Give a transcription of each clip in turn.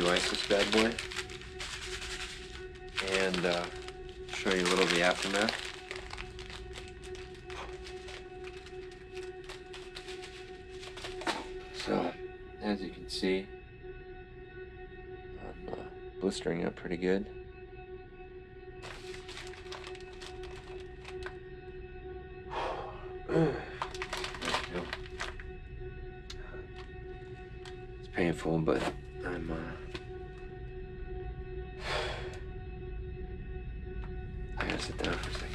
tattoo ice this bad boy and show you a little of the aftermath. So, as you can see, I'm blistering up pretty good. It's painful, but I gotta sit down for a second.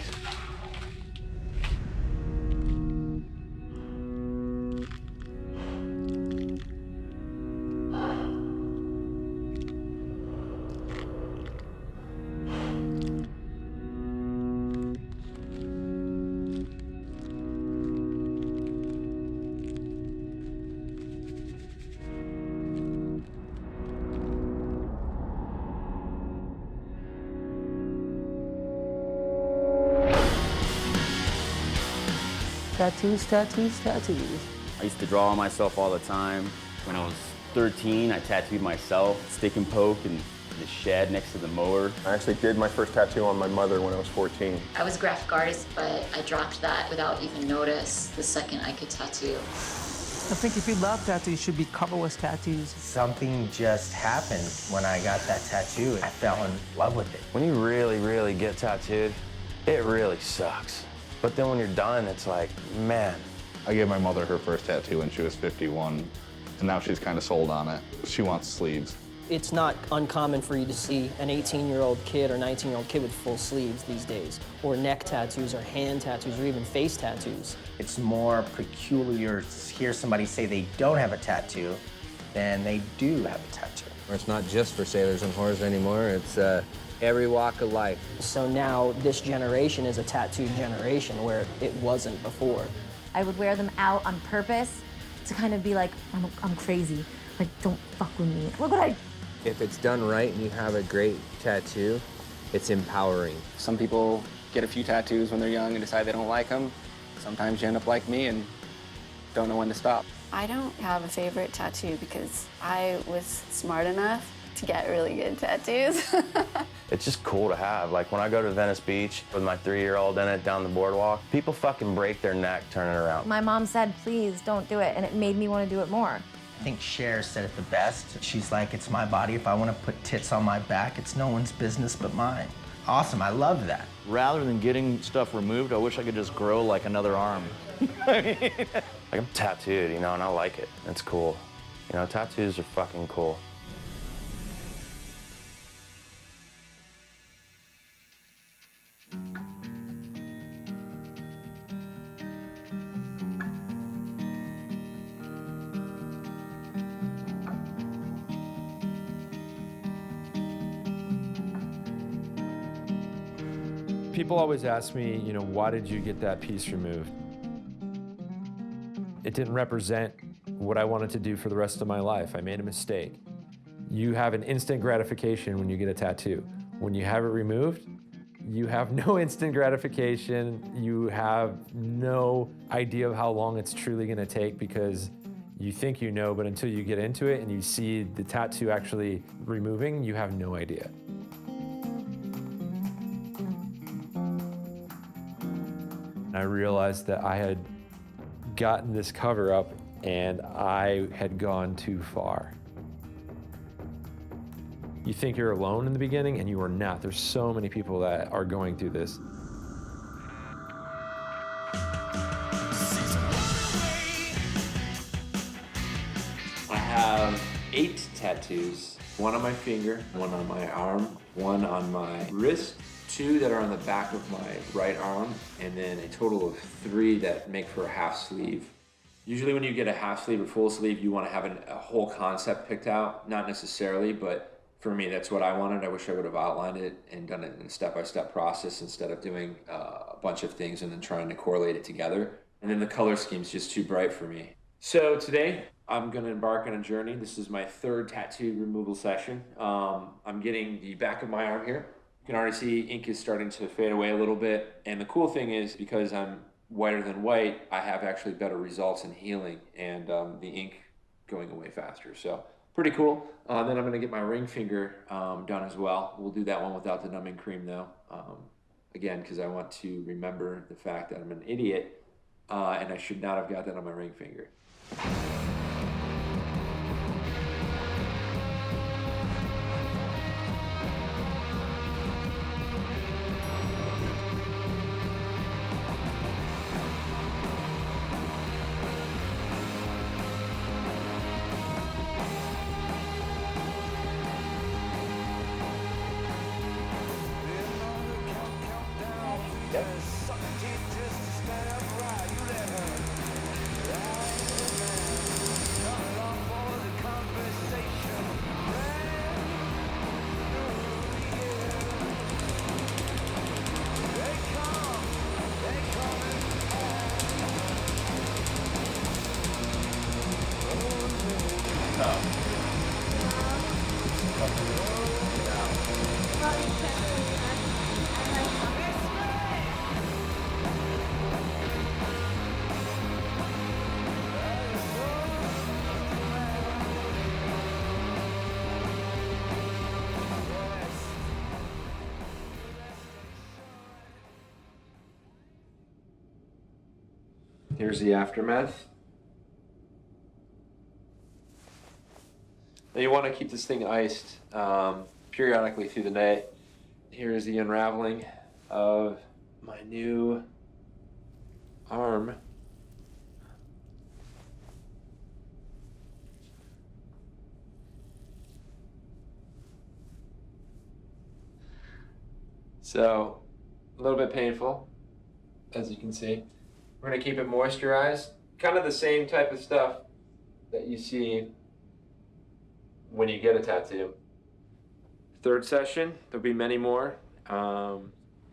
Tattoos, tattoos, tattoos. I used to draw on myself all the time. When I was 13, I tattooed myself, stick and poke in the shed next to the mower. I actually did my first tattoo on my mother when I was 14. I was a graphic artist, but I dropped that without even notice the second I could tattoo. I think if you love tattoos, you should be covered with tattoos. Something just happened when I got that tattoo. I fell in love with it. When you really, really get tattooed, it really sucks. But then when you're done, it's like, man. I gave my mother her first tattoo when she was 51, and now she's kind of sold on it. She wants sleeves. It's not uncommon for you to see an 18-year-old kid or 19-year-old kid with full sleeves these days, or neck tattoos, or hand tattoos, or even face tattoos. It's more peculiar to hear somebody say they don't have a tattoo than they do have a tattoo. It's not just for sailors and whores anymore, it's every walk of life. So now this generation is a tattooed generation where it wasn't before. I would wear them out on purpose to kind of be like, I'm crazy. Like, don't fuck with me. Look what I... If it's done right and you have a great tattoo, it's empowering. Some people get a few tattoos when they're young and decide they don't like them. Sometimes you end up like me and don't know when to stop. I don't have a favorite tattoo because I was smart enough to get really good tattoos. It's just cool to have. Like when I go to Venice Beach with my 3-year-old in it down the boardwalk, people fucking break their neck turning around. My mom said, please don't do it, and it made me want to do it more. I think Cher said it the best. She's like, it's my body. If I want to put tits on my back, it's no one's business but mine. Awesome, I love that. Rather than getting stuff removed, I wish I could just grow like another arm. Like I'm tattooed, you know, and I like it. It's cool. You know, tattoos are fucking cool. People always ask me, you know, why did you get that piece removed? It didn't represent what I wanted to do for the rest of my life. I made a mistake. You have an instant gratification when you get a tattoo. When you have it removed, you have no instant gratification. You have no idea of how long it's truly gonna take because you think you know, but until you get into it and you see the tattoo actually removing, you have no idea. I realized that I had gotten this cover up and I had gone too far. You think you're alone in the beginning and you are not. There's so many people that are going through this. I have 8 tattoos. 1 on my finger, 1 on my arm, 1 on my wrist, 2 that are on the back of my right arm, and then a total of 3 that make for a half sleeve. Usually when you get a half sleeve or full sleeve, you want to have a whole concept picked out. Not necessarily, but for me, that's what I wanted. I wish I would have outlined it and done it in a step-by-step process instead of doing a bunch of things and then trying to correlate it together. And then the color scheme's just too bright for me. So today, I'm gonna embark on a journey. This is my 3rd tattoo removal session. I'm getting the back of my arm here. You can already see ink is starting to fade away a little bit. And the cool thing is, because I'm whiter than white, I have actually better results in healing and the ink going away faster. So Pretty cool. Then I'm gonna get my ring finger done as well. We'll do that one without the numbing cream though. Again, because I want to remember the fact that I'm an idiot and I should not have got that on my ring finger. Here's the aftermath. Now you want to keep this thing iced periodically through the night. Here is the unraveling of my new arm. So, a little bit painful, as you can see. We're gonna keep it moisturized. Kind of the same type of stuff that you see when you get a tattoo. Third session, there'll be many more.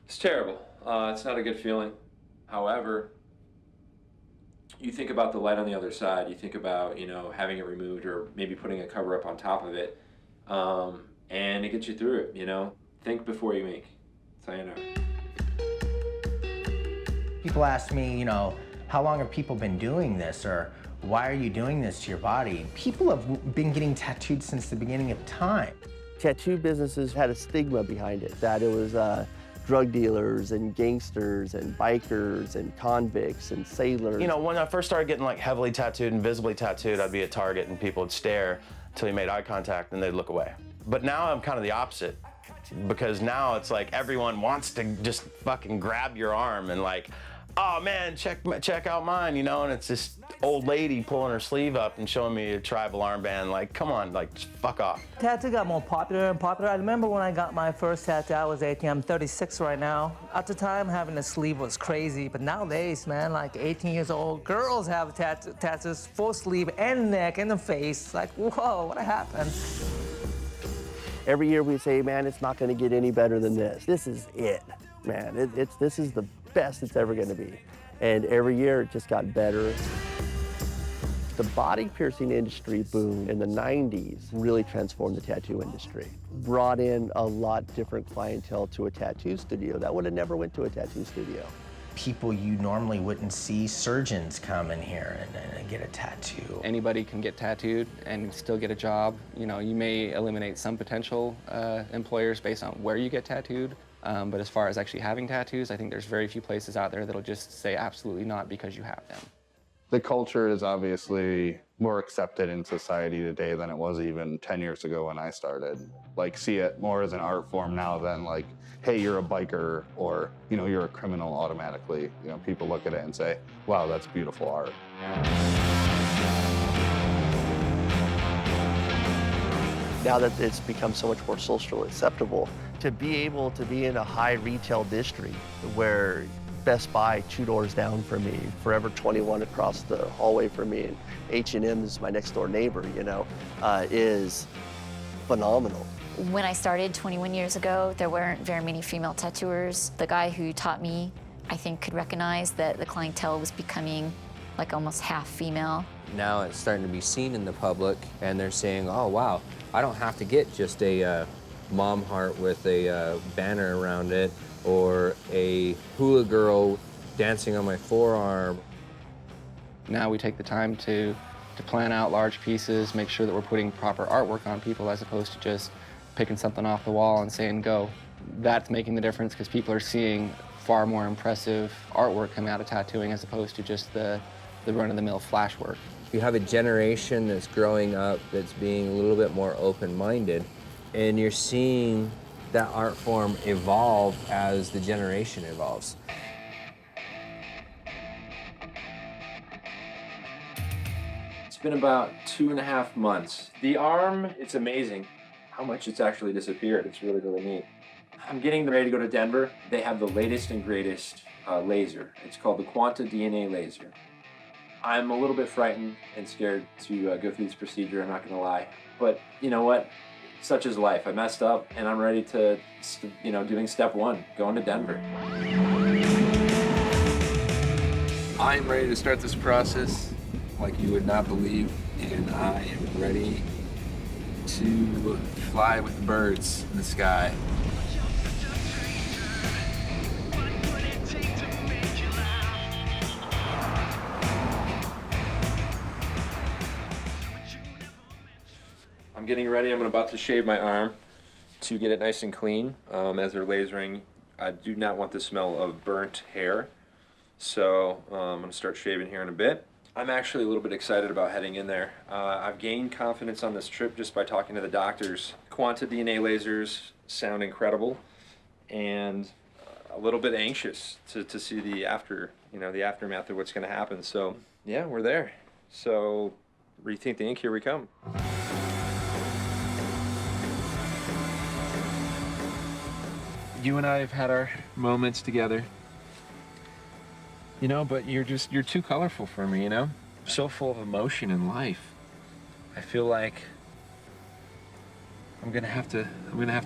It's terrible. It's not a good feeling. However, you think about the light on the other side. You think about, you know, having it removed or maybe putting a cover up on top of it. And it gets you through it, you know? Think before you make. That's how you know. People ask me, you know, how long have people been doing this, or why are you doing this to your body? People have been getting tattooed since the beginning of time. Tattoo businesses had a stigma behind it, that it was drug dealers and gangsters and bikers and convicts and sailors. You know, when I first started getting like heavily tattooed and visibly tattooed, I'd be at Target and people would stare until you made eye contact and they'd look away. But now I'm kind of the opposite, because now it's like everyone wants to just fucking grab your arm and like, oh man, check out mine, you know, and it's this old lady pulling her sleeve up and showing me a tribal armband. Like, come on, like, just fuck off. Tattoo got more popular and popular. I remember when I got my first tattoo, I was 18. I'm 36 right now. At the time, having a sleeve was crazy, but nowadays, man, like 18 years old, girls have tattoos, full sleeve and neck and the face. Like, whoa, what happened? Every year we say, man, it's not gonna get any better than this. This is it, man. This is the best it's ever gonna be. And every year it just got better. The body piercing industry boom in the 90s really transformed the tattoo industry. Brought in a lot different clientele to a tattoo studio that would have never went to a tattoo studio. People you normally wouldn't see, surgeons come in here and get a tattoo. Anybody can get tattooed and still get a job. You know, you may eliminate some potential employers based on where you get tattooed. But as far as actually having tattoos, I think there's very few places out there that'll just say absolutely not because you have them. The culture is obviously more accepted in society today than it was even 10 years ago when I started. Like, see it more as an art form now than like, hey, you're a biker, or, you know, you're a criminal automatically. You know, people look at it and say, wow, that's beautiful art. Now that it's become so much more socially acceptable, to be able to be in a high retail district where Best Buy 2 doors down from me, Forever 21 across the hallway from me, and H&M is my next door neighbor, you know, is phenomenal. When I started 21 years ago, there weren't very many female tattooers. The guy who taught me, I think, could recognize that the clientele was becoming like almost half female. Now it's starting to be seen in the public, and they're saying, oh wow, I don't have to get just a mom heart with a banner around it, or a hula girl dancing on my forearm. Now we take the time to to plan out large pieces, make sure that we're putting proper artwork on people as opposed to just picking something off the wall and saying go. That's making the difference because people are seeing far more impressive artwork coming out of tattooing as opposed to just the run-of-the-mill flash work. You have a generation that's growing up that's being a little bit more open-minded, and you're seeing that art form evolve as the generation evolves. It's been about 2.5 months. The arm, it's amazing how much it's actually disappeared. It's really, really neat. I'm getting ready to go to Denver. They have the latest and greatest laser. It's called the Quanta DNA laser. I'm a little bit frightened and scared to go through this procedure, I'm not gonna lie. But you know what? Such is life. I messed up and I'm ready to, doing step one, going to Denver. I'm ready to start this process like you would not believe, and I am ready to fly with the birds in the sky. I'm getting ready. I'm about to shave my arm to get it nice and clean. As they're lasering, I do not want the smell of burnt hair. So I'm going to start shaving here in a bit. I'm actually a little bit excited about heading in there. I've gained confidence on this trip just by talking to the doctors. Quanta DNA lasers sound incredible, and a little bit anxious to see the aftermath of what's going to happen. So yeah, we're there. So rethink the ink. Here we come. You and I have had our moments together, but you're too colorful for me, So full of emotion and life. I feel like I'm gonna have to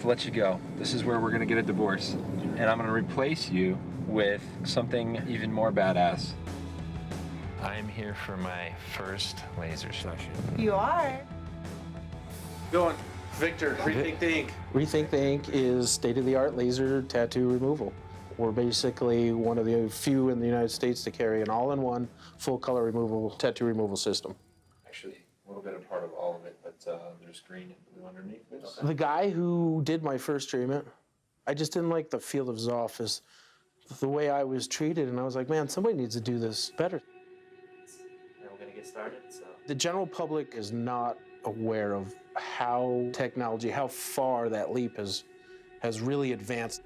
let you go. This is where we're gonna get a divorce. And I'm gonna replace you with something even more badass. I'm here for my first laser session. You are. Go on. Victor, rethink the ink. Rethink the Ink is state-of-the-art laser tattoo removal. We're basically one of the few in the United States to carry an all-in-one full-color removal tattoo removal system. Actually, a little bit a part of all of it, but there's green and blue underneath this. The guy who did my first treatment, I just didn't like the feel of his office, the way I was treated, and I was like, man, somebody needs to do this better. Now we're gonna get started. The general public is not aware of how technology, how far that leap has really advanced.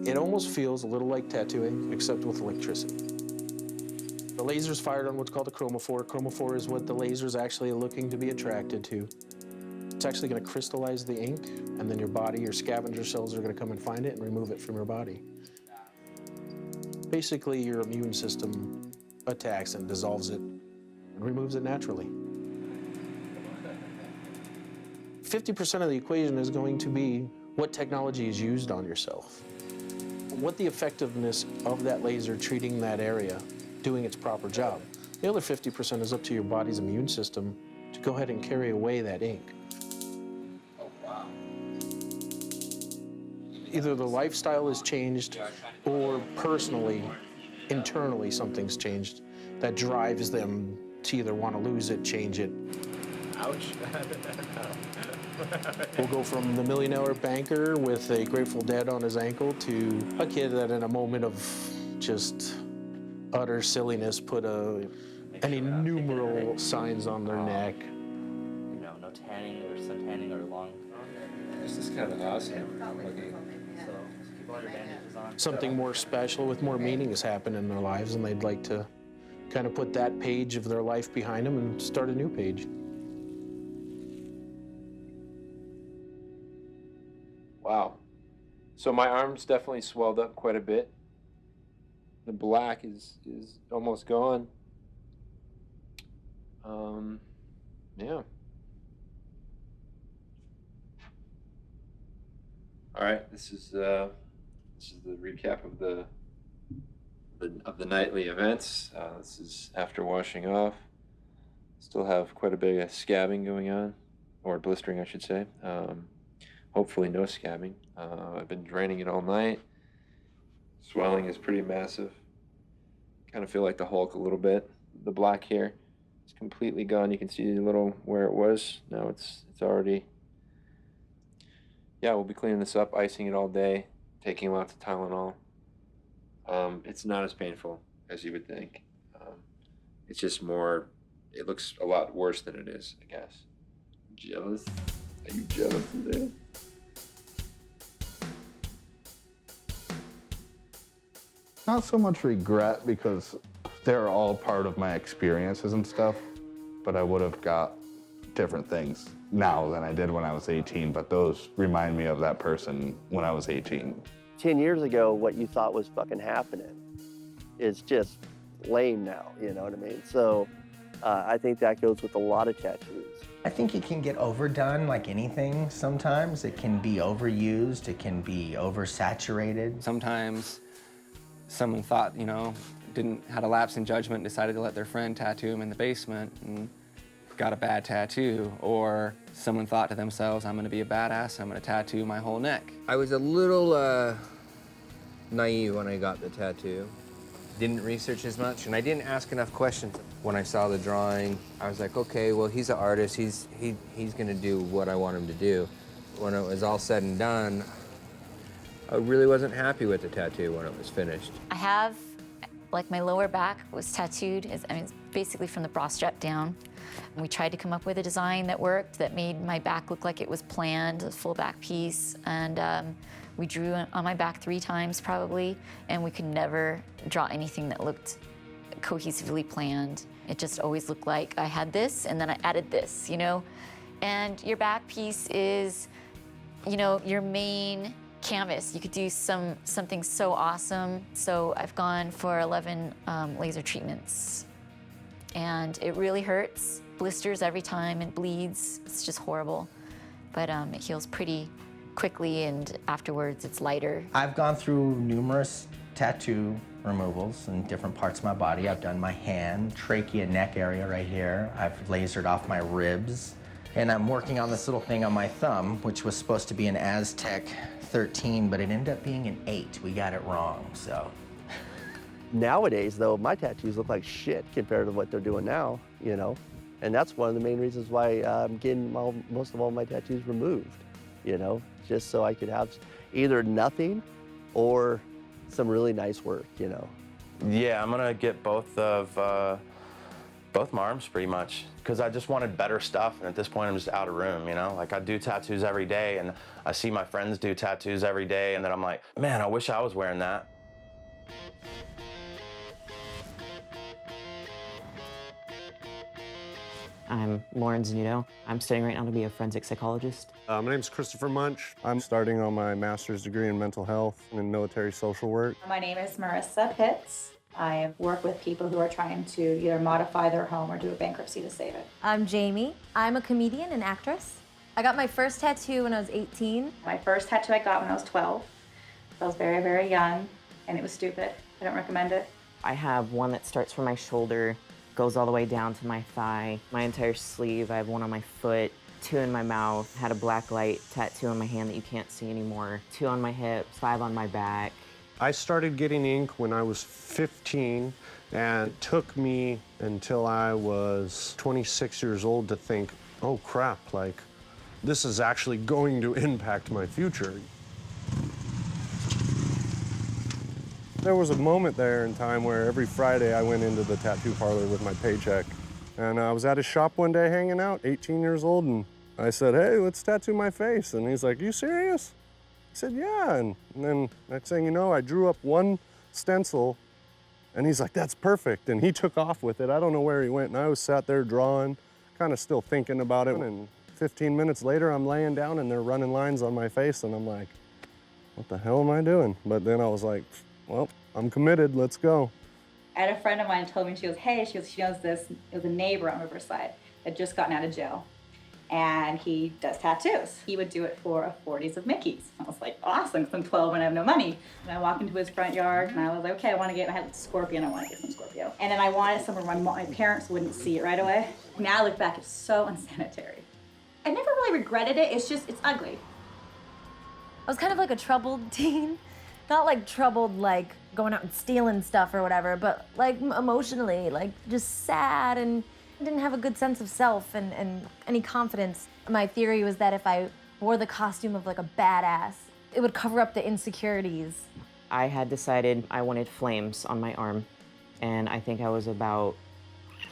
It almost feels a little like tattooing, except with electricity. The laser's fired on what's called a chromophore. Chromophore is what the laser's actually looking to be attracted to. It's actually going to crystallize the ink, and then your body, your scavenger cells are going to come and find it and remove it from your body. Basically, your immune system attacks and dissolves it and removes it naturally. 50% of the equation is going to be what technology is used on yourself. What the effectiveness of that laser treating that area, doing its proper job. The other 50% is up to your body's immune system to go ahead and carry away that ink. Either the lifestyle has changed or personally, internally, something's changed that drives them to either want to lose it, change it. Ouch. We'll go from the million-dollar banker with a Grateful Dead on his ankle to a kid that in a moment of just utter silliness put any numeral signs on their neck. No tanning or sun tanning or long. This is kind of awesome looking. So just keep all your bandages on. Something more special with more meaning has happened in their lives, and they'd like to kind of put that page of their life behind them and start a new page. Wow. So my arm's definitely swelled up quite a bit. The black is almost gone. Yeah. All right, this is the recap of the nightly events. This is after washing off. Still have quite a bit of scabbing going on, or blistering, I should say. Hopefully no scabbing. I've been draining it all night. Swelling is pretty massive. Kind of feel like the Hulk a little bit. The black here is completely gone. You can see a little where it was. Now it's already. Yeah, we'll be cleaning this up, icing it all day, taking lots of Tylenol. It's not as painful as you would think. It's just more, it looks a lot worse than it is, I guess. Jealous? Are you jealous today? Not so much regret because they're all part of my experiences and stuff, but I would have got different things now than I did when I was 18, but those remind me of that person when I was 18. 10 years ago, what you thought was fucking happening is just lame now, you know what I mean? So I think that goes with a lot of tattoos. I think it can get overdone like anything sometimes. It can be overused, it can be oversaturated. Sometimes someone thought, you know, had a lapse in judgment, decided to let their friend tattoo him in the basement and got a bad tattoo. Or someone thought to themselves, I'm gonna be a badass, I'm gonna tattoo my whole neck. I was a little naive when I got the tattoo. Didn't research as much, and I didn't ask enough questions. When I saw the drawing, I was like, okay, well, he's an artist. He's gonna do what I want him to do. When it was all said and done, I really wasn't happy with the tattoo when it was finished. I have, like, my lower back was tattooed. It's basically from the bra strap down. We tried to come up with a design that worked, that made my back look like it was planned, a full back piece, and we drew on my back 3 times probably, and we could never draw anything that looked cohesively planned. It just always looked like I had this and then I added this, you know? And your back piece is, you know, your main canvas. You could do something so awesome. So I've gone for 11 laser treatments, and it really hurts. Blisters every time and bleeds. It's just horrible, but it heals pretty quickly, and afterwards it's lighter. I've gone through numerous tattoo removals in different parts of my body. I've done my hand, trachea, neck area right here. I've lasered off my ribs. And I'm working on this little thing on my thumb, which was supposed to be an Aztec 13, but it ended up being an 8. We got it wrong, so. Nowadays, though, my tattoos look like shit compared to what they're doing now, you know? And that's one of the main reasons why I'm getting most of all my tattoos removed, you know? Just so I could have either nothing or some really nice work, you know? Yeah, I'm gonna get both of both my arms pretty much, because I just wanted better stuff, and at this point I'm just out of room, you know? Like, I do tattoos every day, and I see my friends do tattoos every day, and then I'm like, man, I wish I was wearing that. I'm Lauren Zanuto. I'm studying right now to be a forensic psychologist. My name's Christopher Munch. I'm starting on my master's degree in mental health and military social work. My name is Marissa Pitts. I work with people who are trying to either modify their home or do a bankruptcy to save it. I'm Jamie. I'm a comedian and actress. I got my first tattoo when I was 18. My first tattoo I got when I was 12. I was very, very young, and it was stupid. I don't recommend it. I have one that starts from my shoulder, goes all the way down to my thigh, my entire sleeve. I have one on my foot, 2 in my mouth, had a black light tattoo on my hand that you can't see anymore, 2 on my hips, 5 on my back. I started getting ink when I was 15, and it took me until I was 26 years old to think, oh crap, like, this is actually going to impact my future. There was a moment there in time where every Friday I went into the tattoo parlor with my paycheck. And I was at his shop one day hanging out, 18 years old, and I said, hey, let's tattoo my face. And he's like, you serious? I said, yeah. And then next thing you know, I drew up one stencil, and he's like, that's perfect. And he took off with it. I don't know where he went, and I was sat there drawing, kind of still thinking about it. And 15 minutes later, I'm laying down, and they're running lines on my face, and I'm like, what the hell am I doing? But then I was like, well, I'm committed, let's go. I had a friend of mine told me, she goes, hey, she knows this, it was a neighbor on Riverside that had just gotten out of jail. And he does tattoos. He would do it for a 40s of Mickey's. I was like, awesome, because I'm 12 and I have no money. And I walk into his front yard, and I was like, okay, I had a scorpion, I want to get some scorpion. tattoo. And then I wanted it somewhere my parents wouldn't see it right away. Now I look back, it's so unsanitary. I never really regretted it, it's ugly. I was kind of like a troubled teen. Not like troubled like going out and stealing stuff or whatever, but like emotionally, like just sad and didn't have a good sense of self and any confidence. My theory was that if I wore the costume of like a badass, it would cover up the insecurities. I had decided I wanted flames on my arm, and I think I was about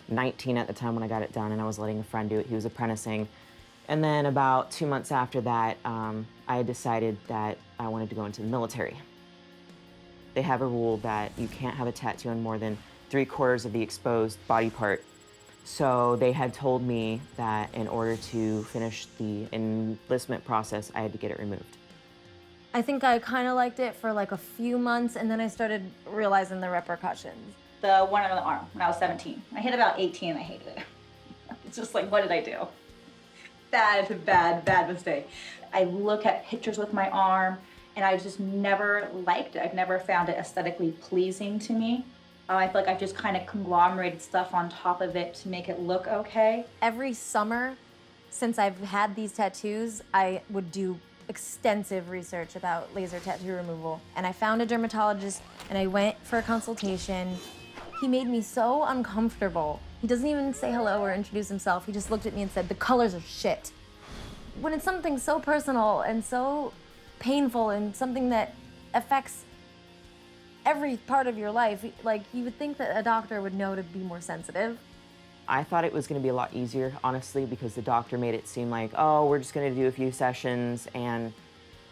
19 at the time when I got it done, and I was letting a friend do it. He was apprenticing. And then about 2 months after that, I had decided that I wanted to go into the military. They have a rule that you can't have a tattoo on more than 3/4 of the exposed body part. So they had told me that in order to finish the enlistment process, I had to get it removed. I think I kind of liked it for like a few months, and then I started realizing the repercussions. The one on the arm when I was 17. I hit about 18 and I hated it. It's just like, what did I do? Bad mistake. I look at pictures with my arm and I just never liked it. I've never found it aesthetically pleasing to me. I feel like I've just kind of conglomerated stuff on top of it to make it look okay. Every summer, since I've had these tattoos, I would do extensive research about laser tattoo removal. And I found a dermatologist and I went for a consultation. He made me so uncomfortable. He doesn't even say hello or introduce himself. He just looked at me and said, "The colors are shit." When it's something so personal and so painful and something that affects every part of your life, like you would think that a doctor would know to be more sensitive. I thought it was going to be a lot easier, honestly, because the doctor made it seem like, oh, we're just going to do a few sessions and,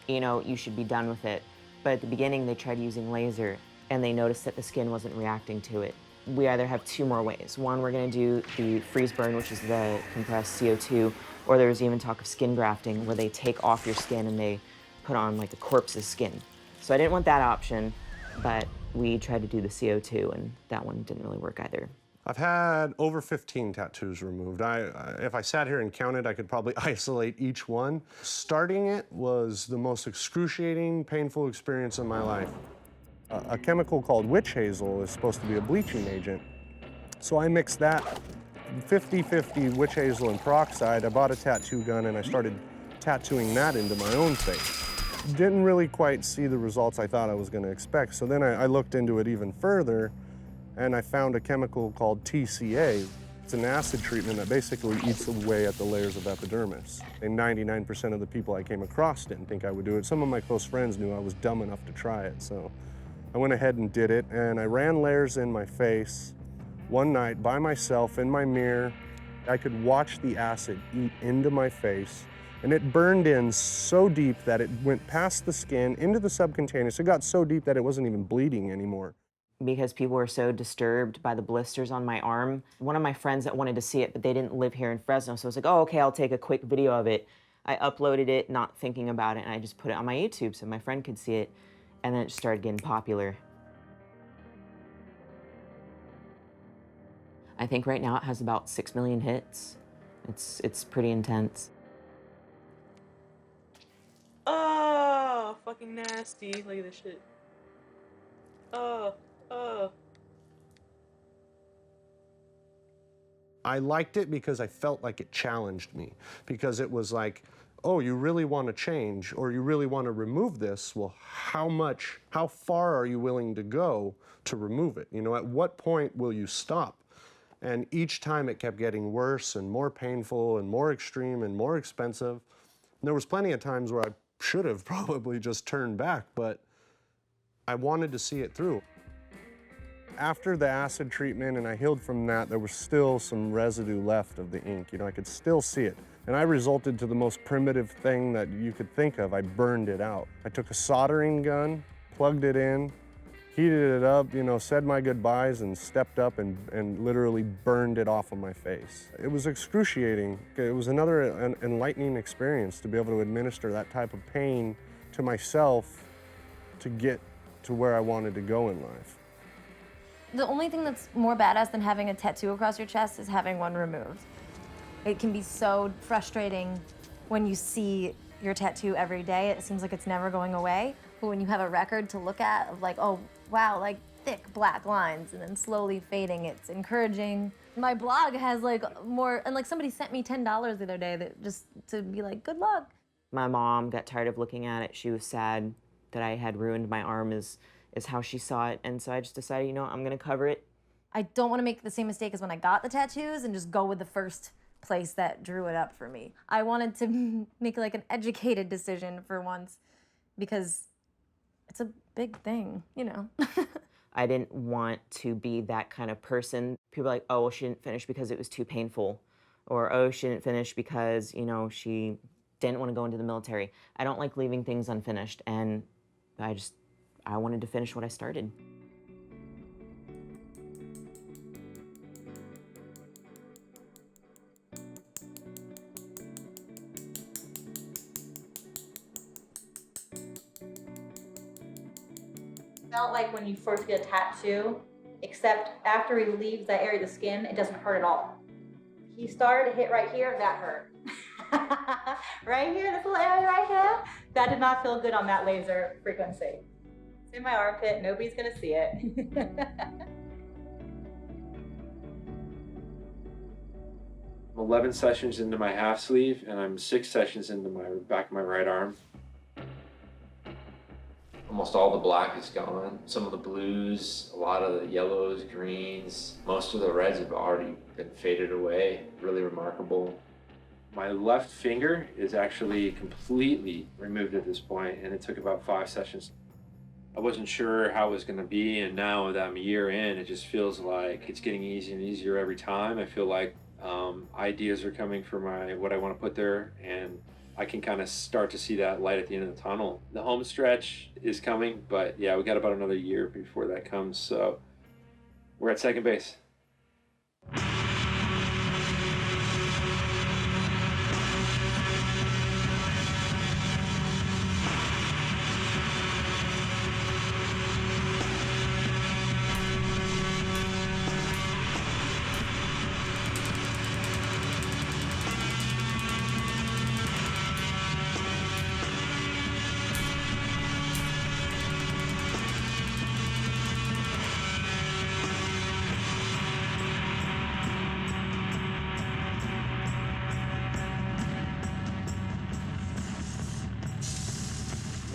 you know, you should be done with it. But at the beginning, they tried using laser and they noticed that the skin wasn't reacting to it. We either have two more ways. One, we're going to do the freeze burn, which is the compressed CO2, or there was even talk of skin grafting, where they take off your skin and they put on like a corpse's skin. So I didn't want that option, but we tried to do the CO2 and that one didn't really work either. I've had over 15 tattoos removed. If I sat here and counted, I could probably isolate each one. Starting it was the most excruciating, painful experience of my life. A chemical called witch hazel is supposed to be a bleaching agent. So I mixed that 50-50 witch hazel and peroxide. I bought a tattoo gun and I started tattooing that into my own face. Didn't really quite see the results I thought I was going to expect. So then I looked into it even further and I found a chemical called TCA. It's an acid treatment that basically eats away at the layers of epidermis. And 99% of the people I came across didn't think I would do it. Some of my close friends knew I was dumb enough to try it. So I went ahead and did it, and I ran layers in my face one night by myself in my mirror. I could watch the acid eat into my face, and it burned in so deep that it went past the skin into the subcutaneous. It got so deep that it wasn't even bleeding anymore. Because people were so disturbed by the blisters on my arm. One of my friends that wanted to see it, but they didn't live here in Fresno, so I was like, oh, okay, I'll take a quick video of it. I uploaded it, not thinking about it, and I just put it on my YouTube so my friend could see it, and then it just started getting popular. I think right now it has about 6 million hits. It's pretty intense. Oh, fucking nasty. Look at this shit. Oh. I liked it because I felt like it challenged me, because it was like, oh, you really want to change, or you really want to remove this? Well, how far are you willing to go to remove it? You know, at what point will you stop? And each time it kept getting worse and more painful and more extreme and more expensive. And there was plenty of times where I should have probably just turned back, but I wanted to see it through. After the acid treatment and I healed from that, there was still some residue left of the ink. You know, I could still see it. And I resorted to the most primitive thing that you could think of. I burned it out. I took a soldering gun, plugged it in, heated it up, you know, said my goodbyes and stepped up and literally burned it off of my face. It was excruciating. It was another enlightening experience to be able to administer that type of pain to myself to get to where I wanted to go in life. The only thing that's more badass than having a tattoo across your chest is having one removed. It can be so frustrating when you see your tattoo every day, it seems like it's never going away. But when you have a record to look at of like, oh, wow, like thick black lines and then slowly fading, it's encouraging. My blog has like more, and like somebody sent me $10 the other day that just to be like, good luck. My mom got tired of looking at it. She was sad that I had ruined my arm is how she saw it. And so I just decided, you know, I'm gonna cover it. I don't want to make the same mistake as when I got the tattoos and just go with the first place that drew it up for me. I wanted to make like an educated decision for once because it's a big thing, you know. I didn't want to be that kind of person. People are like, oh, well, she didn't finish because it was too painful. Or, oh, she didn't finish because, you know, she didn't want to go into the military. I don't like leaving things unfinished, and I wanted to finish what I started. Felt like when you first get a tattoo, except after he leaves that area of the skin, it doesn't hurt at all. He started to hit right here, that hurt. Right here, this little area right here, that did not feel good on that laser frequency. It's in my armpit, nobody's gonna see it. I'm 11 sessions into my half sleeve, and I'm 6 sessions into my back of my right arm. Almost all the black is gone. Some of the blues, a lot of the yellows, greens, most of the reds have already been faded away. Really remarkable. My left finger is actually completely removed at this point, and it took about 5 sessions. I wasn't sure how it was going to be, and now that I'm a year in, it just feels like it's getting easier and easier every time. I feel like ideas are coming for what I want to put there, and I can kind of start to see that light at the end of the tunnel. The home stretch is coming, but yeah, we got about another year before that comes, so we're at second base.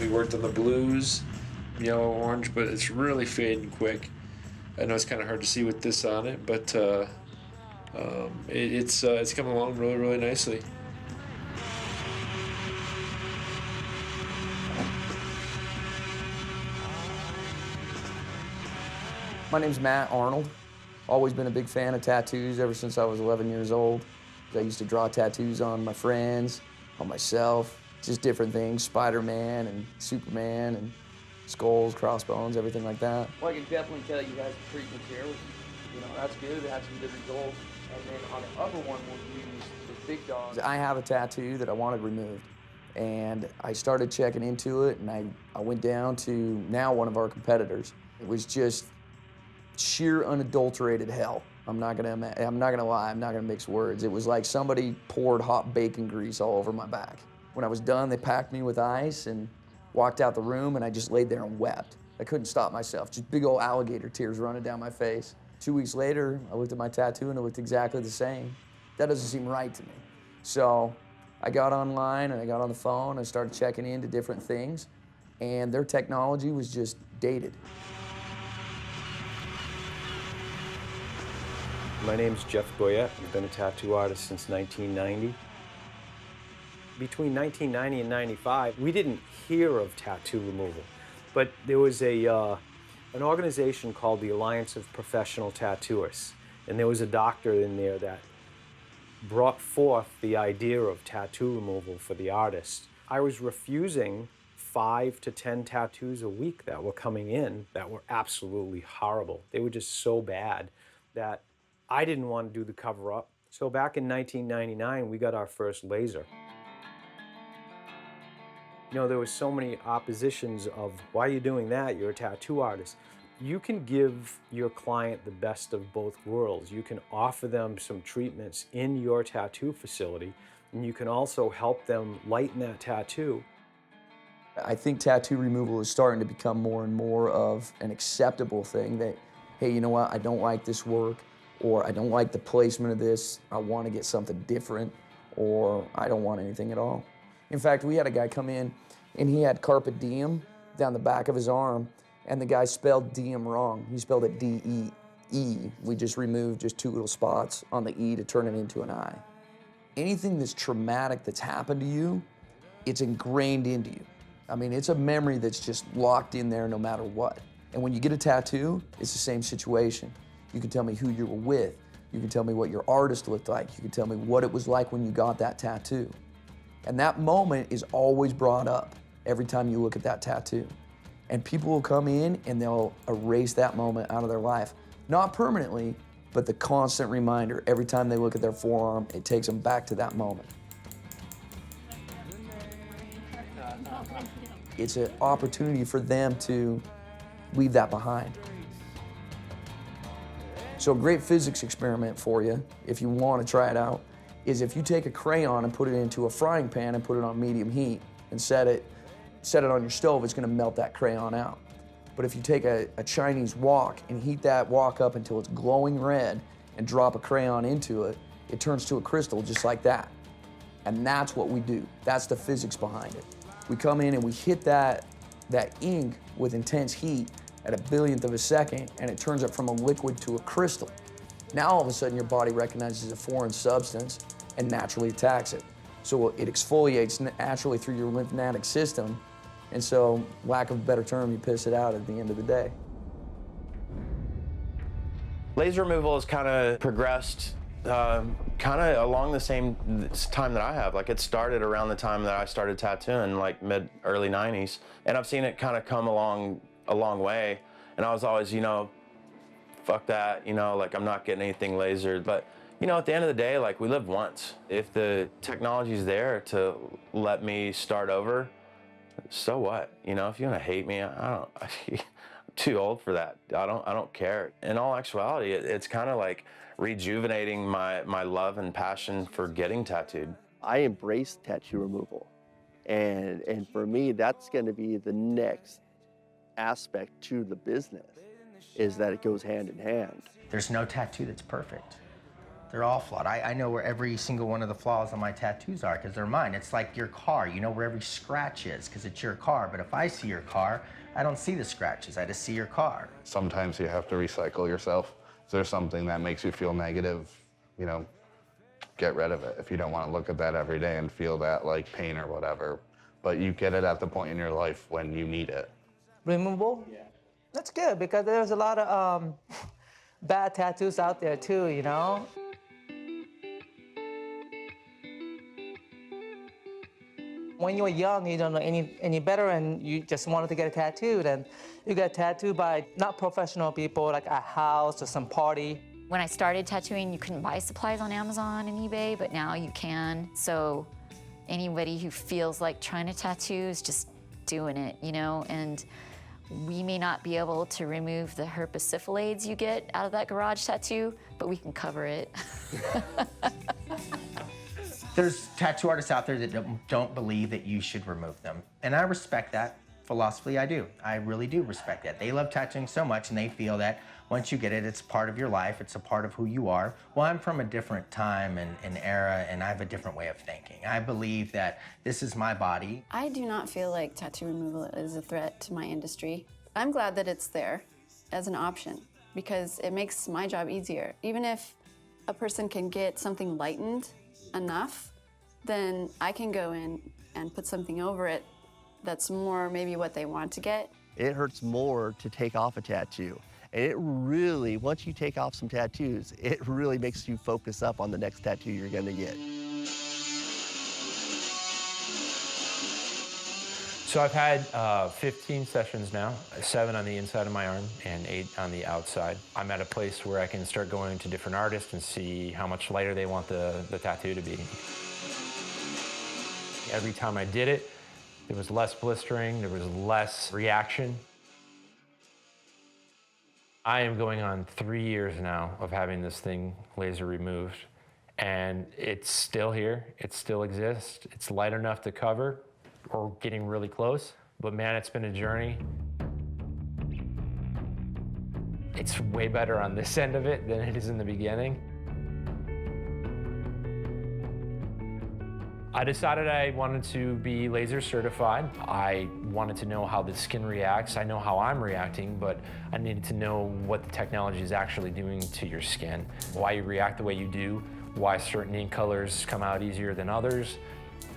We worked on the blues, yellow, orange, but it's really fading quick. I know it's kind of hard to see with this on it, but it's coming along really, really nicely. My name's Matt Arnold. Always been a big fan of tattoos ever since I was 11 years old. I used to draw tattoos on my friends, on myself, just different things, Spider-Man and Superman and skulls, crossbones, everything like that. Well, I can definitely tell you guys are pretty material. You know, that's good. It had some good results. And then on the other one, we'll use the big dog. I have a tattoo that I wanted removed, and I started checking into it, and I went down to now one of our competitors. It was just sheer unadulterated hell. I'm not gonna lie, I'm not gonna mix words. It was like somebody poured hot bacon grease all over my back. When I was done, they packed me with ice and walked out the room, and I just laid there and wept. I couldn't stop myself, just big old alligator tears running down my face. 2 weeks later, I looked at my tattoo and it looked exactly the same. That doesn't seem right to me. So I got online and I got on the phone and started checking into different things, and their technology was just dated. My name's Jeff Goyette. I've been a tattoo artist since 1990. Between 1990 and 95, we didn't hear of tattoo removal, but there was an organization called the Alliance of Professional Tattooists, and there was a doctor in there that brought forth the idea of tattoo removal for the artist. I was refusing 5 to 10 tattoos a week that were coming in that were absolutely horrible. They were just so bad that I didn't want to do the cover-up. So back in 1999, we got our first laser. You know, there was so many oppositions of, why are you doing that? You're a tattoo artist. You can give your client the best of both worlds. You can offer them some treatments in your tattoo facility And you can also help them lighten that tattoo. I think tattoo removal is starting to become more and more of an acceptable thing that, hey, you know what, I don't like this work, or I don't like the placement of this, I want to get something different, or I don't want anything at all. In fact, we had a guy come in and he had carpet diem down the back of his arm, and the guy spelled diem wrong. He spelled it D-E-E. We just removed just 2 little spots on the E to turn it into an I. Anything that's traumatic that's happened to you, it's ingrained into you. I mean, it's a memory that's just locked in there no matter what. And when you get a tattoo, it's the same situation. You can tell me who you were with. You can tell me what your artist looked like. You can tell me what it was like when you got that tattoo. And that moment is always brought up every time you look at that tattoo. And people will come in and they'll erase that moment out of their life. Not permanently, but the constant reminder. Every time they look at their forearm, it takes them back to that moment. It's an opportunity for them to leave that behind. So a great physics experiment for you, if you want to try it out, is if you take a crayon and put it into a frying pan and put it on medium heat and set it on your stove, it's going to melt that crayon out. But if you take a Chinese wok and heat that wok up until it's glowing red and drop a crayon into it, it turns to a crystal just like that. And that's what we do. That's the physics behind it. We come in and we hit that ink with intense heat at a billionth of a second, and it turns it from a liquid to a crystal. Now all of a sudden your body recognizes a foreign substance and naturally attacks it. So it exfoliates naturally through your lymphatic system, and so, lack of a better term, you piss it out at the end of the day. Laser removal has kind of progressed kind of along the same time that I have. Like, it started around the time that I started tattooing, like early 90s. And I've seen it kind of come along a long way. And I was always, you know, fuck that, you know, like, I'm not getting anything lasered. But, you know, at the end of the day, like, we live once. If the technology's there to let me start over, so what? You know, if you want to hate me, I'm too old for that. I don't care. In all actuality, it's kind of like rejuvenating my love and passion for getting tattooed. I embrace tattoo removal. And for me, that's going to be the next aspect to the business, is that it goes hand in hand. There's no tattoo that's perfect. They're all flawed. I know where every single one of the flaws on my tattoos are because they're mine. It's like your car. You know where every scratch is because it's your car. But if I see your car, I don't see the scratches. I just see your car. Sometimes you have to recycle yourself. If there's something that makes you feel negative, you know, get rid of it. If you don't want to look at that every day and feel that like pain or whatever. But you get it at the point in your life when you need it. Removable? Yeah. That's good because there's a lot of bad tattoos out there too, you know? When you're young, you don't know any better, and you just wanted to get a tattoo, then you get tattooed by not professional people, like a house or some party. When I started tattooing, you couldn't buy supplies on Amazon and eBay, but now you can. So anybody who feels like trying to tattoo is just doing it, you know? And we may not be able to remove the herpes syphilades you get out of that garage tattoo, but we can cover it. There's tattoo artists out there that don't believe that you should remove them. And I respect that philosophy, I do. I really do respect that. They love tattooing so much and they feel that once you get it, it's part of your life, it's a part of who you are. Well, I'm from a different time and era, and I have a different way of thinking. I believe that this is my body. I do not feel like tattoo removal is a threat to my industry. I'm glad that it's there as an option because it makes my job easier. Even if a person can get something lightened enough, then I can go in and put something over it that's more maybe what they want to get. It hurts more to take off a tattoo. And it really, once you take off some tattoos, it really makes you focus up on the next tattoo you're gonna get. So I've had 15 sessions now, 7 on the inside of my arm and 8 on the outside. I'm at a place where I can start going to different artists and see how much lighter they want the tattoo to be. Every time I did it, there was less blistering, there was less reaction. I am going on 3 years now of having this thing laser removed, And it's still here, it still exists. It's light enough to cover, or getting really close. But man, it's been a journey. It's way better on this end of it than it is in the beginning. I decided I wanted to be laser certified. I wanted to know how the skin reacts. I know how I'm reacting, but I needed to know what the technology is actually doing to your skin, why you react the way you do, why certain ink colors come out easier than others.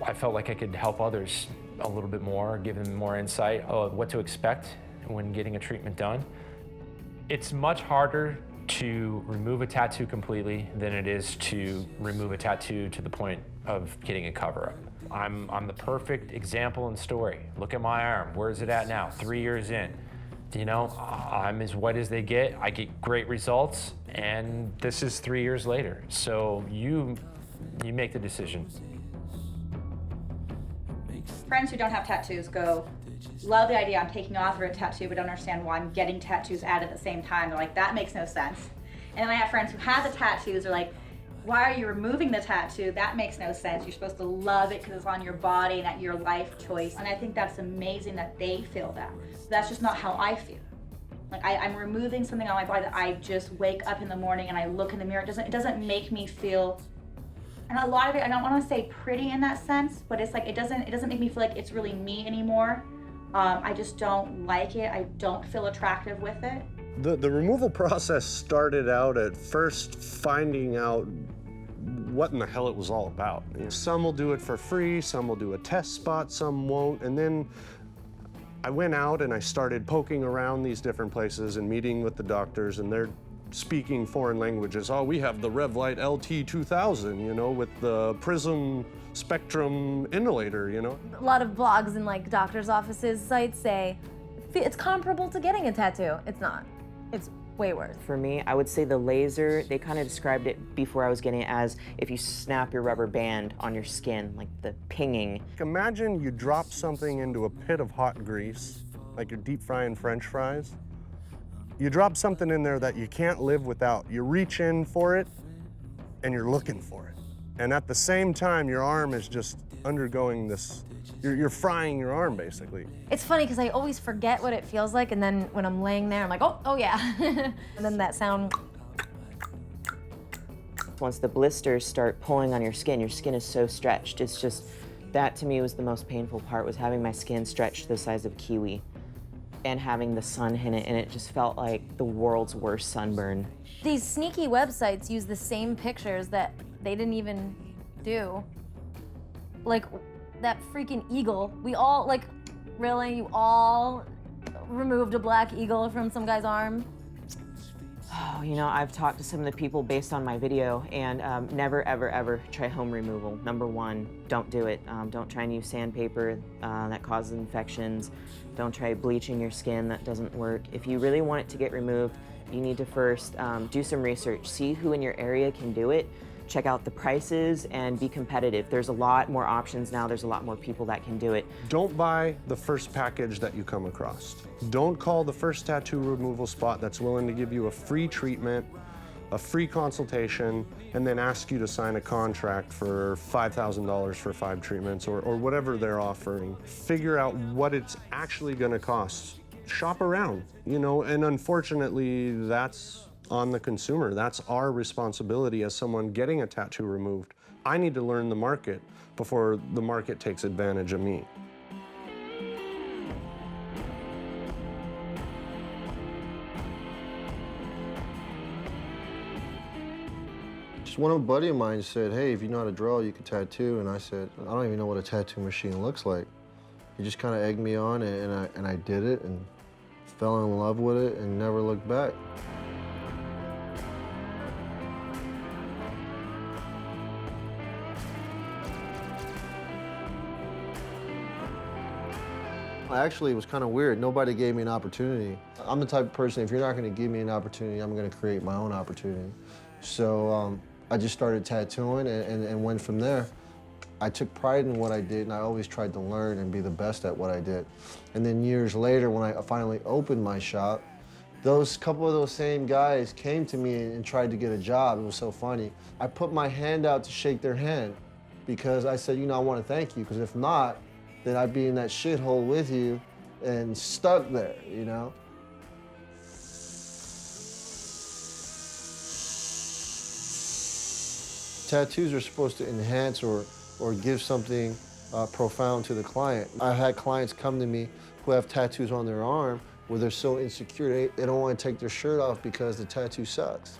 I felt like I could help others a little bit more, give them more insight of what to expect when getting a treatment done. It's much harder to remove a tattoo completely than it is to remove a tattoo to the point of getting a cover-up. I'm the perfect example and story. Look at my arm. Where is it at now? 3 years in. You know, I'm as white as they get. I get great results, and this is 3 years later. So you make the decision. Friends who don't have tattoos go, love the idea I'm taking off a tattoo, but don't understand why I'm getting tattoos added at the same time. They're like, that makes no sense. And then I have friends who have the tattoos, they're like, why are you removing the tattoo? That makes no sense. You're supposed to love it because it's on your body and at your life choice. And I think that's amazing that they feel that. That's just not how I feel. Like I'm removing something on my body that I just wake up in the morning and I look in the mirror. It doesn't make me feel, and a lot of it, I don't want to say pretty in that sense, but it's like it doesn't make me feel like it's really me anymore. I just don't like it. I don't feel attractive with it. The removal process started out at first finding out what in the hell it was all about. Some will do it for free, some will do a test spot, some won't, and then I went out and I started poking around these different places and meeting with the doctors, and they're speaking foreign languages. Oh, we have the Revlite LT2000, you know, with the Prism Spectrum inhalator, you know. A lot of blogs and like doctor's offices sites say it's comparable to getting a tattoo. It's not. It's way worse. For me, I would say the laser, they kind of described it before I was getting it as if you snap your rubber band on your skin, like the pinging. Imagine you drop something into a pit of hot grease, like you're deep frying French fries. You drop something in there that you can't live without. You reach in for it, and you're looking for it. And at the same time, your arm is just undergoing this, you're frying your arm, basically. It's funny because I always forget what it feels like, and then when I'm laying there, I'm like, oh yeah. And then that sound. Once the blisters start pulling on your skin is so stretched. It's just, that to me was the most painful part, was having my skin stretched to the size of a kiwi and having the sun hit it, and it just felt like the world's worst sunburn. These sneaky websites use the same pictures that they didn't even do. Like that freaking eagle. We all, like, really, you all removed a black eagle from some guy's arm? Oh, you know, I've talked to some of the people based on my video, and never, ever, ever try home removal. Number one, don't do it. Don't try and use sandpaper, that causes infections. Don't try bleaching your skin, that doesn't work. If you really want it to get removed, you need to first do some research. See who in your area can do it. Check out the prices and be competitive. There's a lot more options now. There's a lot more people that can do it. Don't buy the first package that you come across. Don't call the first tattoo removal spot that's willing to give you a free treatment, a free consultation, and then ask you to sign a contract for $5,000 for 5 treatments or whatever they're offering. Figure out what it's actually gonna cost. Shop around, you know, and unfortunately, that's on the consumer. That's our responsibility as someone getting a tattoo removed. I need to learn the market before the market takes advantage of me. Just one buddy of mine said, hey, if you know how to draw, you can tattoo. And I said, I don't even know what a tattoo machine looks like. He just kind of egged me on, and I did it and fell in love with it and never looked back. Actually, it was kind of weird. Nobody gave me an opportunity. I'm the type of person, if you're not going to give me an opportunity, I'm going to create my own opportunity. So I just started tattooing and went from there. I took pride in what I did, and I always tried to learn and be the best at what I did. And then years later, when I finally opened my shop, Those couple of those same guys came to me and tried to get a job. It was so funny. I put my hand out to shake their hand because I said, I want to thank you, because if not, then I'd be in that shithole with you and stuck there, Tattoos are supposed to enhance or give something profound to the client. I've had clients come to me who have tattoos on their arm where they're so insecure, they don't want to take their shirt off because the tattoo sucks,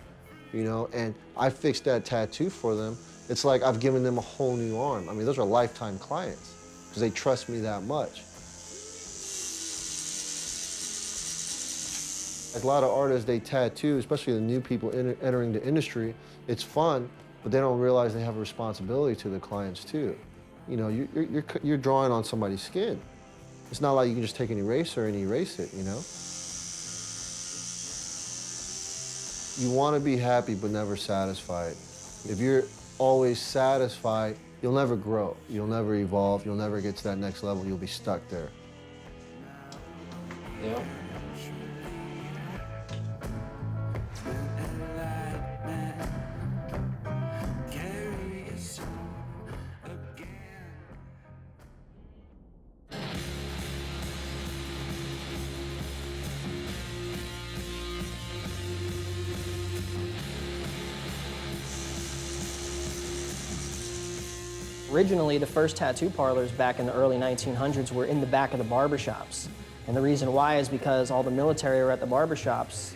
and I fixed that tattoo for them. It's like I've given them a whole new arm. I mean, those are lifetime clients because they trust me that much. A lot of artists, they tattoo, especially the new people entering the industry. It's fun, but they don't realize they have a responsibility to the clients too. You're drawing on somebody's skin. It's not like you can just take an eraser and erase it, You want to be happy but never satisfied. If you're always satisfied, you'll never grow. You'll never evolve. You'll never get to that next level. You'll be stuck there. Yeah. Originally, the first tattoo parlors back in the early 1900s were in the back of the barbershops. And the reason why is because all the military were at the barbershops,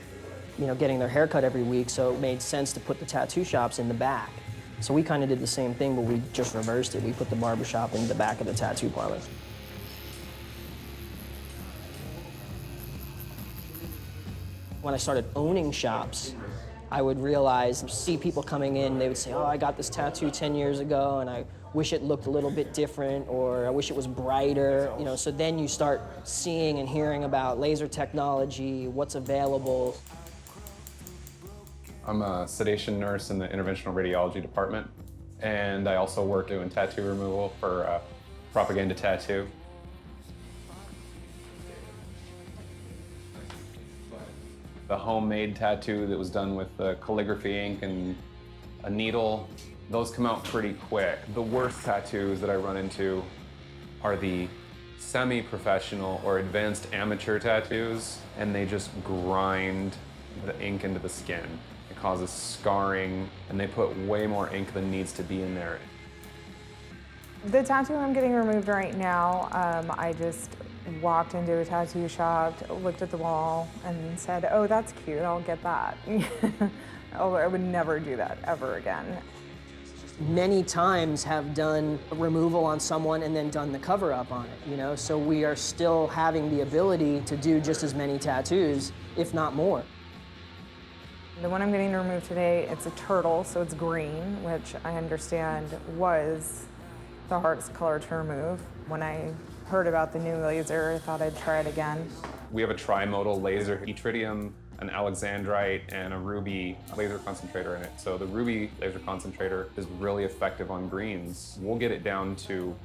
getting their hair cut every week, so it made sense to put the tattoo shops in the back. So we kind of did the same thing, but we just reversed it. We put the barbershop in the back of the tattoo parlors. When I started owning shops, I would see people coming in, they would say, oh, I got this tattoo 10 years ago, and I wish it looked a little bit different, or I wish it was brighter, so then you start seeing and hearing about laser technology, what's available. I'm a sedation nurse in the interventional radiology department, and I also work doing tattoo removal for Propaganda Tattoo. The homemade tattoo that was done with calligraphy ink and a needle, those come out pretty quick. The worst tattoos that I run into are the semi-professional or advanced amateur tattoos, and they just grind the ink into the skin. It causes scarring, and they put way more ink than needs to be in there. The tattoo I'm getting removed right now, I just walked into a tattoo shop, looked at the wall, and said, oh, that's cute, I'll get that. Oh, I would never do that ever again. Many times have done a removal on someone and then done the cover-up on it, So we are still having the ability to do just as many tattoos, if not more. The one I'm getting removed today, it's a turtle, so it's green, which I understand was the hardest color to remove. When I heard about the new laser, I thought I'd try it again. We have a trimodal laser, yttrium, an alexandrite, and a ruby laser concentrator in it. So the ruby laser concentrator is really effective on greens. We'll get it down to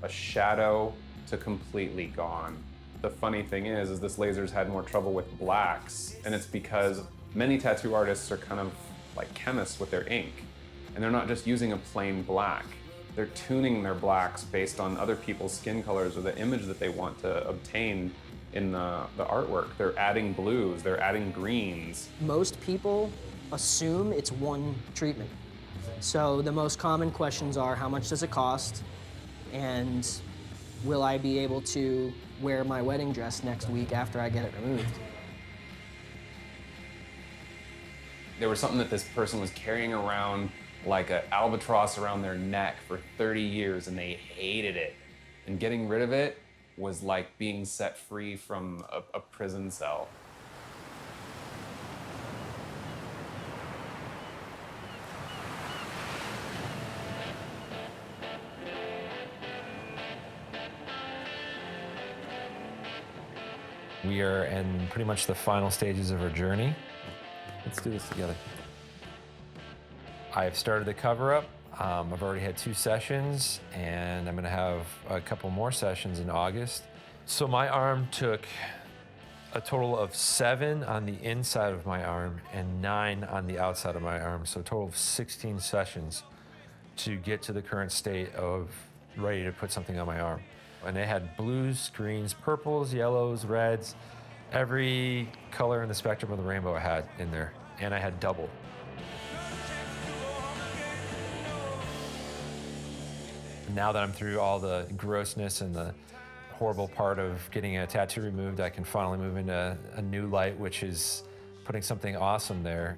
a shadow to completely gone. The funny thing is this laser's had more trouble with blacks, and it's because many tattoo artists are kind of like chemists with their ink, and they're not just using a plain black. They're tuning their blacks based on other people's skin colors or the image that they want to obtain in the artwork. They're adding blues, they're adding greens. Most people assume it's one treatment. So the most common questions are, how much does it cost? And will I be able to wear my wedding dress next week after I get it removed? There was something that this person was carrying around like an albatross around their neck for 30 years, and they hated it. And getting rid of it was like being set free from a prison cell. We are in pretty much the final stages of our journey. Let's do this together. I've started the cover-up. I've already had 2 sessions, and I'm gonna have a couple more sessions in August. So my arm took a total of 7 on the inside of my arm and 9 on the outside of my arm. So a total of 16 sessions to get to the current state of ready to put something on my arm. And they had blues, greens, purples, yellows, reds, every color in the spectrum of the rainbow I had in there. And I had double. Now that I'm through all the grossness and the horrible part of getting a tattoo removed, I can finally move into a new light, which is putting something awesome there.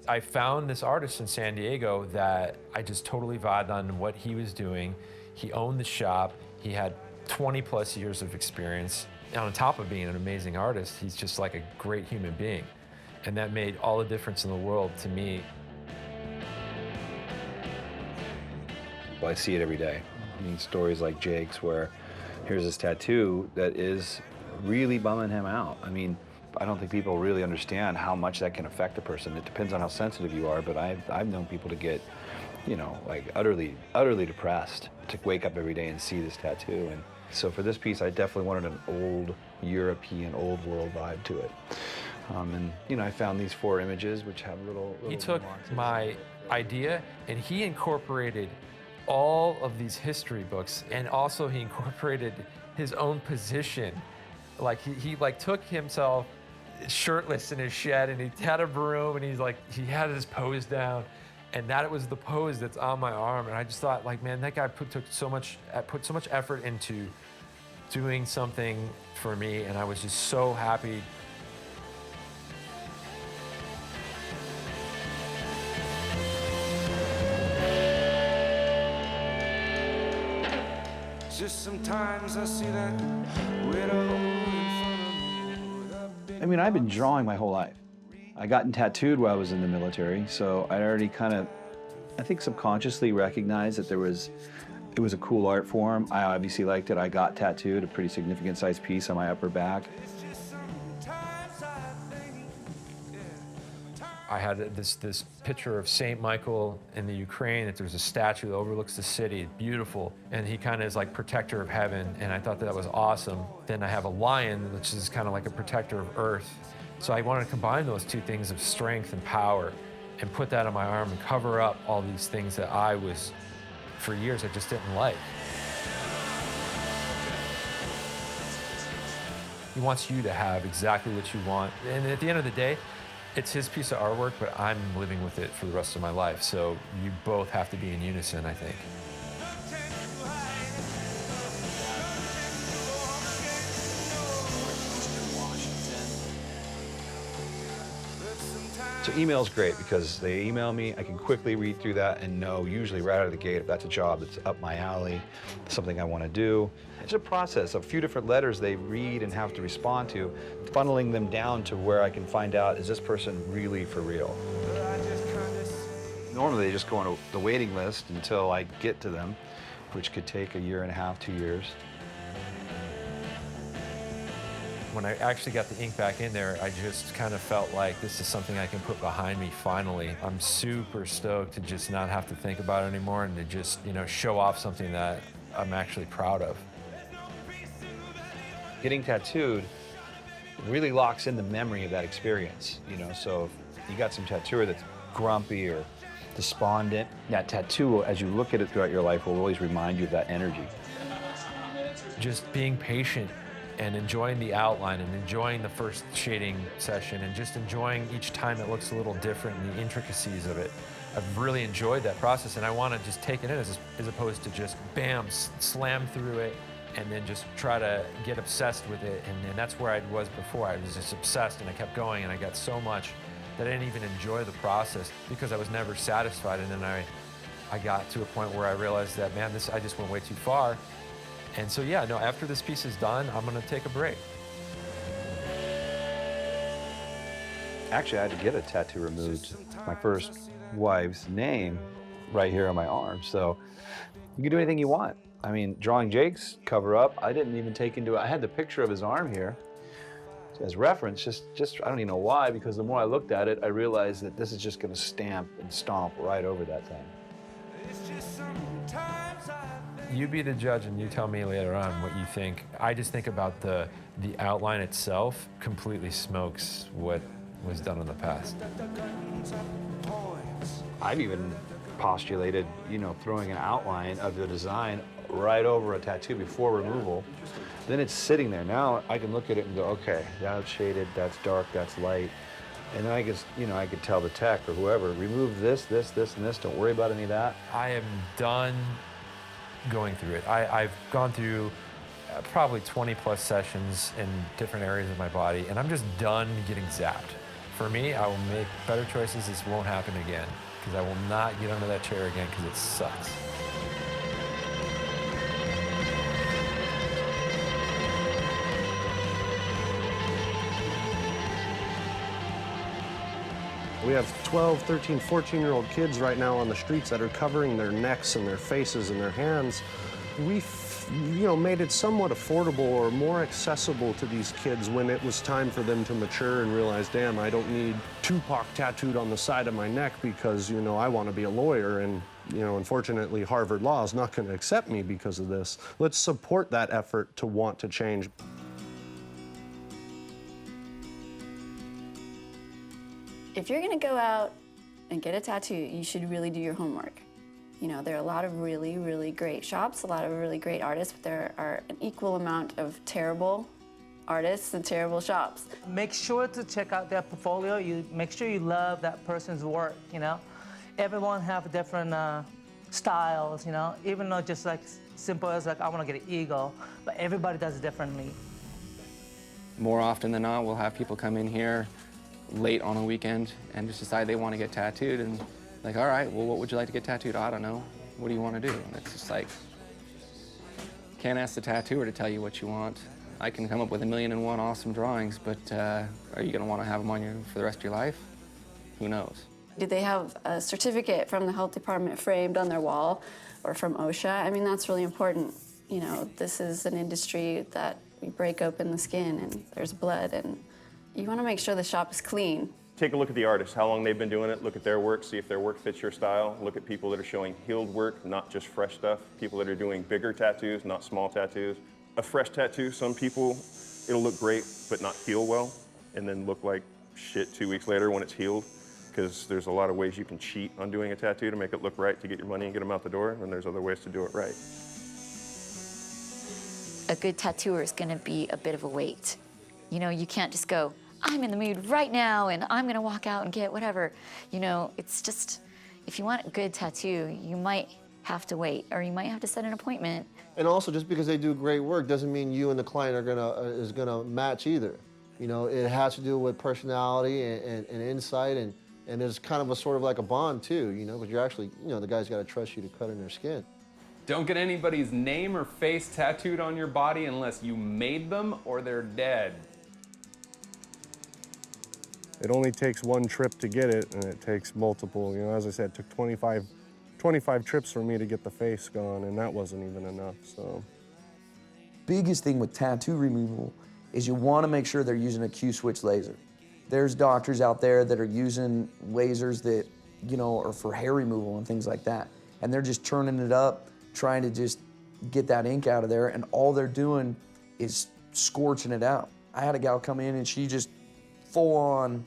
I found this artist in San Diego that I just totally vibed on what he was doing. He owned the shop. He had 20 plus years of experience. And on top of being an amazing artist, he's just like a great human being. And that made all the difference in the world to me. Well, I see it every day. I mean, stories like Jake's where here's this tattoo that is really bumming him out. I mean, I don't think people really understand how much that can affect a person. It depends on how sensitive you are, but I've known people to get, you know, like utterly depressed to wake up every day and see this tattoo. And so for this piece, I definitely wanted an old European, old world vibe to it. And, you know, I found these 4 images which have little He took nuances. my idea and he incorporated all of these history books, and also he incorporated his own position. Like he like took himself shirtless in his shed and he had a broom and he had his pose down, and that it was the pose that's on my arm. And I just thought, like, man, that guy put so much effort into doing something for me, and I was just so happy. Just sometimes I see that widow in front of me. I mean, I've been drawing my whole life. I gotten tattooed while I was in the military, so I already kind of, I think subconsciously recognized that it was a cool art form. I obviously liked it. I got tattooed, a pretty significant sized piece on my upper back. I had this picture of Saint Michael in the Ukraine, that there's a statue that overlooks the city, beautiful, and he kind of is like protector of heaven, and I thought that was awesome. Then I have a lion, which is kind of like a protector of earth. So I wanted to combine those 2 things of strength and power and put that on my arm and cover up all these things that I was, for years, I just didn't like. He wants you to have exactly what you want, and at the end of the day, it's his piece of artwork, but I'm living with it for the rest of my life. So you both have to be in unison, I think. So email's great because they email me, I can quickly read through that and know usually right out of the gate if that's a job that's up my alley, something I want to do. It's a process, a few different letters they read and have to respond to, funneling them down to where I can find out, is this person really for real? Normally they just go on the waiting list until I get to them, which could take 1.5 years, 2 years. When I actually got the ink back in there, I just kind of felt like this is something I can put behind me finally. I'm super stoked to just not have to think about it anymore and to just, you know, show off something that I'm actually proud of. Getting tattooed really locks in the memory of that experience, you know, so if you got some tattooer that's grumpy or despondent, that tattoo, as you look at it throughout your life, will always remind you of that energy. Just being patient and enjoying the outline and enjoying the first shading session and just enjoying each time it looks a little different and the intricacies of it. I've really enjoyed that process, and I want to just take it in as opposed to just bam, slam through it and then just try to get obsessed with it. And that's where I was before. I was just obsessed and I kept going and I got so much that I didn't even enjoy the process because I was never satisfied. And then I got to a point where I realized that, man, I just went way too far. And so, yeah, no, after this piece is done, I'm gonna take a break. Actually, I had to get a tattoo removed. My first wife's name right here on my arm. So you can do anything you want. I mean, drawing Jake's cover up, I didn't even take into it. I had the picture of his arm here as reference, just I don't even know why, because the more I looked at it, I realized that this is just gonna stamp and stomp right over that thing. It's just sometimes I You be the judge and you tell me later on what you think. I just think about the outline itself completely smokes what was done in the past. I've even postulated, you know, throwing an outline of the design right over a tattoo before removal. Then it's sitting there. Now I can look at it and go, okay, that's shaded, that's dark, that's light. And then I guess, you know, I could tell the tech or whoever, remove this, this, this, and this. Don't worry about any of that. I am done going through it. I've gone through probably 20 plus sessions in different areas of my body, and I'm just done getting zapped. For me, I will make better choices. This won't happen again, because I will not get under that chair again, because it sucks. We have 12, 13, 14-year-old kids right now on the streets that are covering their necks and their faces and their hands. We've, made it somewhat affordable or more accessible to these kids when it was time for them to mature and realize, damn, I don't need Tupac tattooed on the side of my neck because, I want to be a lawyer and, unfortunately, Harvard Law is not going to accept me because of this. Let's support that effort to want to change. If you're gonna go out and get a tattoo, you should really do your homework. There are a lot of really, really great shops, a lot of really great artists, but there are an equal amount of terrible artists and terrible shops. Make sure to check out their portfolio. Make sure you love that person's work, Everyone have different styles, even though just like simple as like, I want to get an eagle, but everybody does it differently. More often than not, we'll have people come in here late on a weekend and just decide they want to get tattooed, and like, all right, well, what would you like to get tattooed? I don't know. What do you want to do? And it's just like, can't ask the tattooer to tell you what you want. I can come up with 1,000,001 awesome drawings, but are you going to want to have them on you for the rest of your life? Who knows? Do they have a certificate from the health department framed on their wall or from OSHA? I mean, that's really important. This is an industry that we break open the skin and there's blood, and you want to make sure the shop is clean. Take a look at the artist, how long they've been doing it, look at their work, see if their work fits your style. Look at people that are showing healed work, not just fresh stuff. People that are doing bigger tattoos, not small tattoos. A fresh tattoo, some people, it'll look great, but not heal well, and then look like shit 2 weeks later when it's healed. Because there's a lot of ways you can cheat on doing a tattoo to make it look right, to get your money and get them out the door, and there's other ways to do it right. A good tattooer is going to be a bit of a weight. You can't just go, I'm in the mood right now and I'm going to walk out and get whatever. It's just, if you want a good tattoo, you might have to wait, or you might have to set an appointment. And also, just because they do great work doesn't mean you and the client is gonna match either. It has to do with personality and insight, and there's kind of a sort of like a bond too, because you're actually, the guy's got to trust you to cut in their skin. Don't get anybody's name or face tattooed on your body unless you made them or they're dead. It only takes one trip to get it, and it takes multiple. As I said, it took 25 trips for me to get the face gone, and that wasn't even enough, so. Biggest thing with tattoo removal is you want to make sure they're using a Q-switch laser. There's doctors out there that are using lasers that, are for hair removal and things like that, and they're just turning it up, trying to just get that ink out of there, and all they're doing is scorching it out. I had a gal come in and she just full-on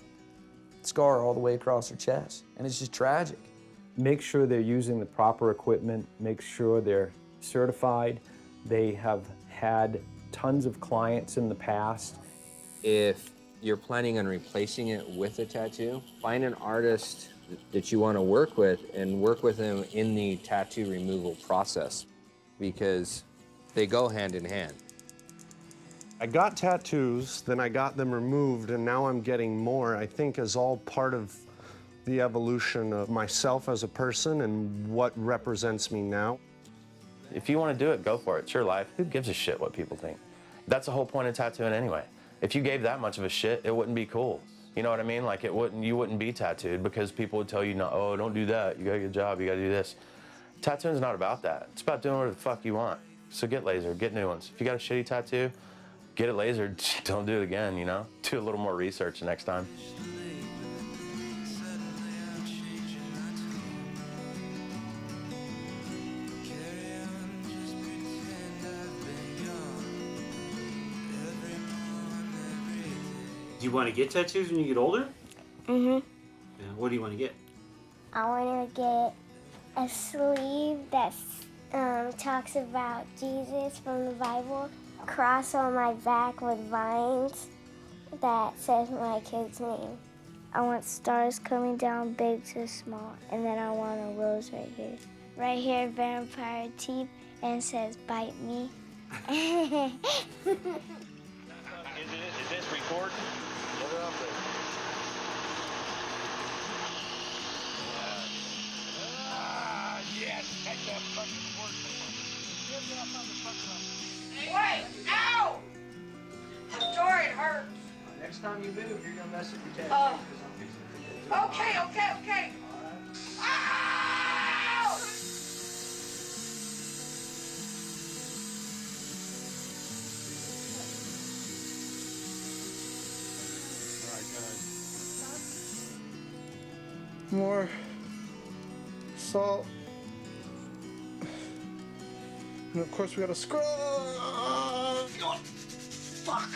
scar all the way across her chest, and it's just tragic. Make sure they're using the proper equipment, make sure they're certified. They have had tons of clients in the past. If you're planning on replacing it with a tattoo, find an artist that you want to work with and work with them in the tattoo removal process, because they go hand in hand. I got tattoos, then I got them removed, and now I'm getting more, I think is all part of the evolution of myself as a person and what represents me now. If you want to do it, go for it. It's your life. Who gives a shit what people think? That's the whole point of tattooing anyway. If you gave that much of a shit, it wouldn't be cool. You know what I mean? Like you wouldn't be tattooed because people would tell you, no, oh, don't do that. You gotta get a job, you gotta do this. Tattooing's not about that. It's about doing whatever the fuck you want. So get laser, get new ones. If you got a shitty tattoo, get it lasered, don't do it again, Do a little more research next time. Do you want to get tattoos when you get older? Mm-hmm. Yeah, what do you want to get? I want to get a sleeve that talks about Jesus from the Bible, a cross on my back with vines that says my kid's name. I want stars coming down big to small, and then I want a rose right here. Right here, vampire teeth, and it says, bite me. Is this recording? Get it up there. Yes, take that fucking word. Get that motherfucker up. Wait! Ow! Sorry, it hurts. Next time you move, you're gonna mess with your tattoos. Okay. Ow! More salt. And of course we gotta scrub. Fuck!